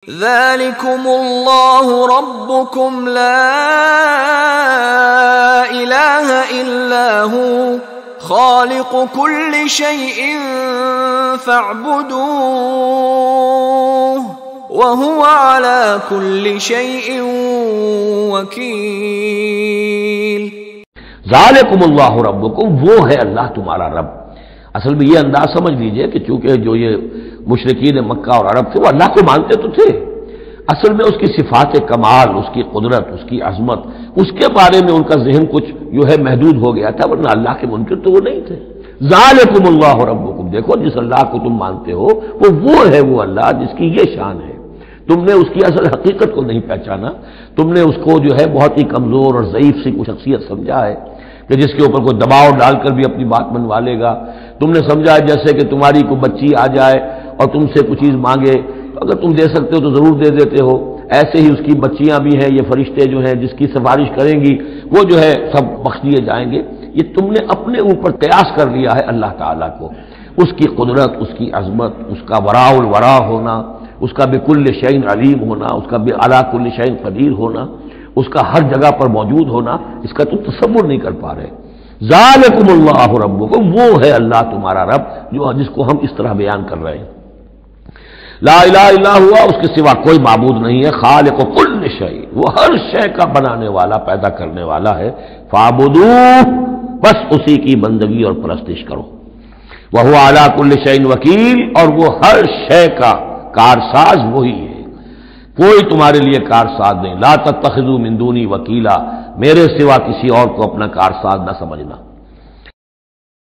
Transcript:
ذلكم اللہ ربکم لا الہ الا هو خالق كل شيء فاعبدوه وهو على كل شيء وكيل۔ ذالکم اللہ ربکم، وہ ہے اللہ تمہارا رب۔ اصل میں یہ انداز سمجھ لیجئے کہ چونکہ جو یہ مشرکین مکہ اور عرب تھے وہ اللہ کو مانتے تو تھے، اصل میں اس کی صفات کمال، اس کی قدرت، اس کی عظمت، اس کے بارے میں ان کا ذہن کچھ جو ہے محدود ہو گیا تھا، ورنہ اللہ کے منکر تو وہ نہیں تھے۔ ذالکم اللہ ربکم، دیکھو جس اللہ کو تم مانتے ہو وہ ہے وہ اللہ جس کی یہ شان ہے۔ تم نے اس کی اصل حقیقت کو نہیں پہچانا، تم نے اس کو جو ہے بہت ہی کمزور اور ضعیف سی کوئی شخصیت سمجھا ہے کہ جس کے اوپر کوئی دباؤ ڈال کر بھی اپنی بات منوا لے گا۔ تم نے سمجھا ہے جیسے کہ تمہاری کوئی بچی آ جائے اور تم سے کچھ چیز مانگے تو اگر تم دے سکتے ہو تو ضرور دے دیتے ہو، ایسے ہی اس کی بچیاں بھی ہیں، یہ فرشتے جو ہیں جس کی سفارش کریں گی وہ جو ہے سب بخش دیے جائیں گے۔ یہ تم نے اپنے اوپر قیاس کر لیا ہے اللہ تعالیٰ کو، اس کی قدرت، اس کی عظمت، اس کا وراء الورا ہونا، اس کا بکل شیء علیم ہونا، اس کا علی کل شیء قدیر ہونا، اس کا ہر جگہ پر موجود ہونا، اس کا تم تصور نہیں کر پا رہے۔ ذالکم اللہ ربکم، وہ ہے اللہ تمہارا رب جو جس کو ہم اس طرح بیان کر رہے ہیں۔ لا الہ الا ہوا، اس کے سوا کوئی معبود نہیں ہے، خالق کل شیء، وہ ہر شے کا بنانے والا، پیدا کرنے والا ہے۔ فاعبدوہ، بس اسی کی بندگی اور پرستش کرو۔ وہو علی کل شیء وکیل، اور وہ ہر شے کا کارساز وہی ہے، کوئی تمہارے لیے کارساز نہیں۔ لا تتخذوا من دونی وکیلا، میرے سوا کسی اور کو اپنا کارساز نہ سمجھنا۔